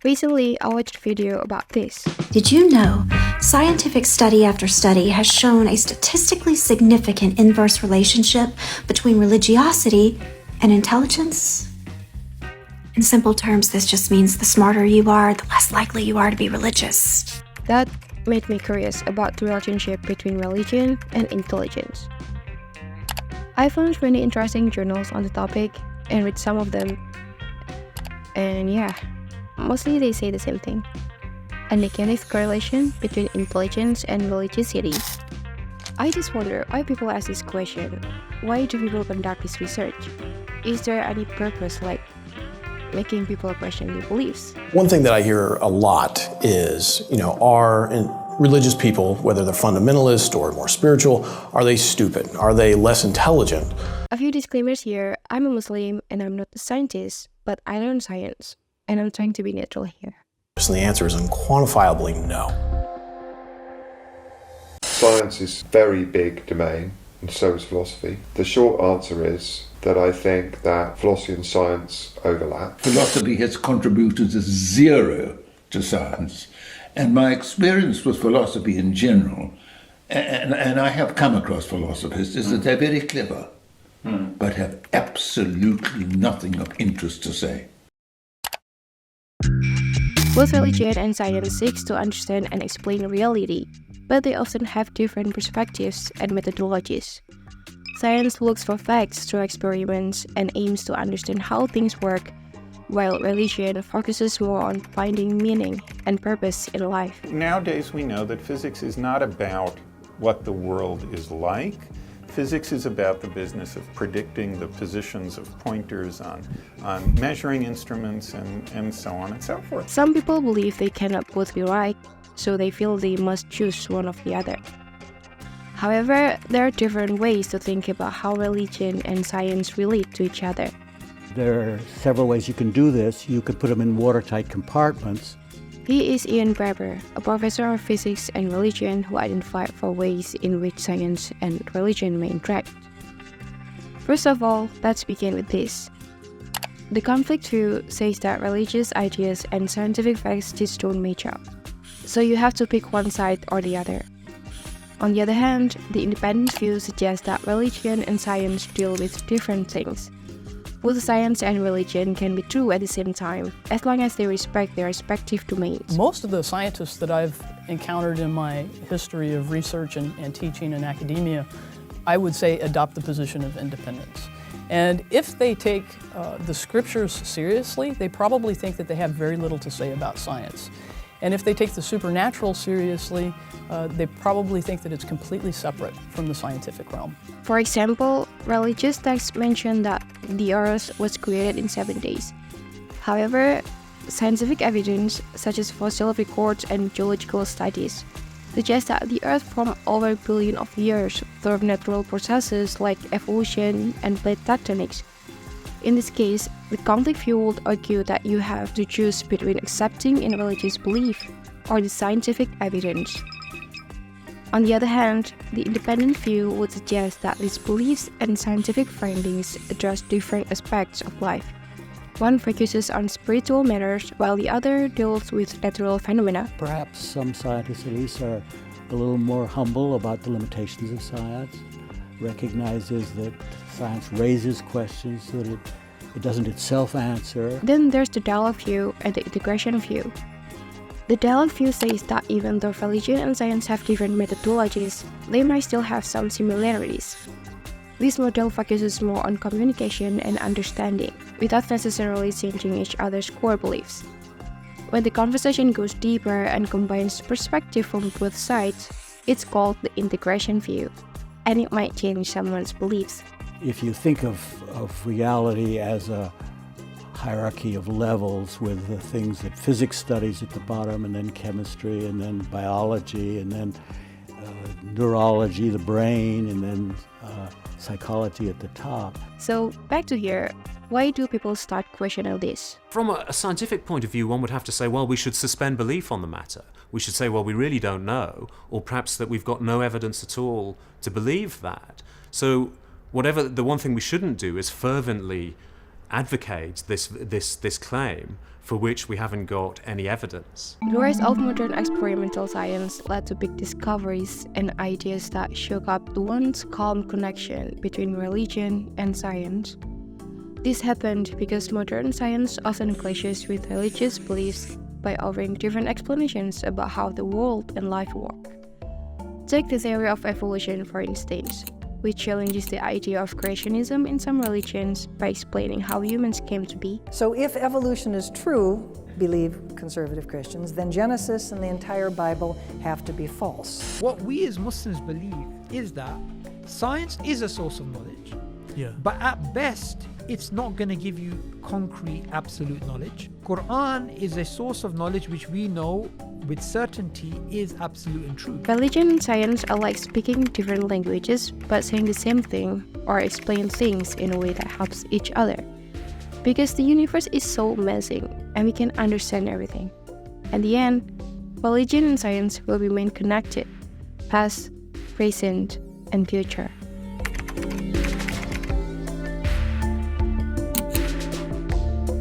Recently, I watched a video about this. Did you know scientific study after study has shown a statistically significant inverse relationship between religiosity and intelligence? In simple terms, this just means the smarter you are, the less likely you are to be religious. That made me curious about the relationship between religion and intelligence. I found many interesting journals on the topic and read some of them. And yeah, mostly they say the same thing. A negative correlation between intelligence and religiosity. I just wonder why people ask this question. Why do people conduct this research? Is there any purpose, like making people question their beliefs? One thing that I hear a lot is, are religious people, whether they're fundamentalist or more spiritual, are they stupid? Are they less intelligent? A few disclaimers here. I'm a Muslim and I'm not a scientist, but I learn science, and I'm trying to be neutral here. And the answer is unquantifiably no. Science is a very big domain, and so is philosophy. The short answer is that I think that philosophy and science overlap. Philosophy has contributed zero to science, and my experience with philosophy in general, and I have come across philosophers, is that they're very clever, but have absolutely nothing of interest to say. Both religion and science seeks to understand and explain reality, but they often have different perspectives and methodologies. Science looks for facts through experiments and aims to understand how things work, while religion focuses more on finding meaning and purpose in life. Nowadays we know that physics is not about what the world is like. Physics is about the business of predicting the positions of pointers on measuring instruments and so on and so forth. Some people believe they cannot both be right, so they feel they must choose one of the other. However, there are different ways to think about how religion and science relate to each other. There are several ways you can do this. You could put them in watertight compartments. He is Ian Barber, a professor of physics and religion who identified 4 ways in which science and religion may interact. First of all, let's begin with this. The conflict view says that religious ideas and scientific facts just don't match up, so you have to pick one side or the other. On the other hand, the independent view suggests that religion and science deal with different things. Both science and religion can be true at the same time, as long as they respect their respective domains. Most of the scientists that I've encountered in my history of research and teaching in academia, I would say adopt the position of independence. And if they take the scriptures seriously, they probably think that they have very little to say about science. And if they take the supernatural seriously, they probably think that it's completely separate from the scientific realm. For example, religious texts mention that the earth was created in 7 days. However, scientific evidence, such as fossil records and geological studies, suggest that the earth formed over a billion of years through natural processes like evolution and plate tectonics. In this case, the conflict view would argue that you have to choose between accepting a religious belief or the scientific evidence. On the other hand, the independent view would suggest that these beliefs and scientific findings address different aspects of life. One focuses on spiritual matters, while the other deals with natural phenomena. Perhaps some scientists at least are a little more humble about the limitations of science, recognizes that science raises questions that it doesn't itself answer. Then there's the dialogue view and the integration view. The dialogue view says that even though religion and science have different methodologies, they might still have some similarities. This model focuses more on communication and understanding, without necessarily changing each other's core beliefs. When the conversation goes deeper and combines perspective from both sides, it's called the integration view, and it might change someone's beliefs. If you think of reality as a hierarchy of levels with the things that physics studies at the bottom, and then chemistry, and then biology, and then neurology, the brain, and then psychology at the top. So back to here, why do people start questioning this? From a scientific point of view, one would have to say, well, we should suspend belief on the matter. We should say, well, we really don't know, or perhaps that we've got no evidence at all to believe that. So the one thing we shouldn't do is fervently advocates this claim for which we haven't got any evidence. The rise of modern experimental science led to big discoveries and ideas that shook up the once calm connection between religion and science. This happened because modern science often clashes with religious beliefs by offering different explanations about how the world and life work. Take the theory of evolution, for instance, which challenges the idea of creationism in some religions by explaining how humans came to be. So if evolution is true, believe conservative Christians, then Genesis and the entire Bible have to be false. What we as Muslims believe is that science is a source of knowledge, but at best, it's not going to give you concrete, absolute knowledge. Quran is a source of knowledge which we know with certainty is absolute and true. Religion and science are like speaking different languages but saying the same thing or explain things in a way that helps each other. Because the universe is so amazing and we can understand everything. At the end, religion and science will remain connected, past, present, and future.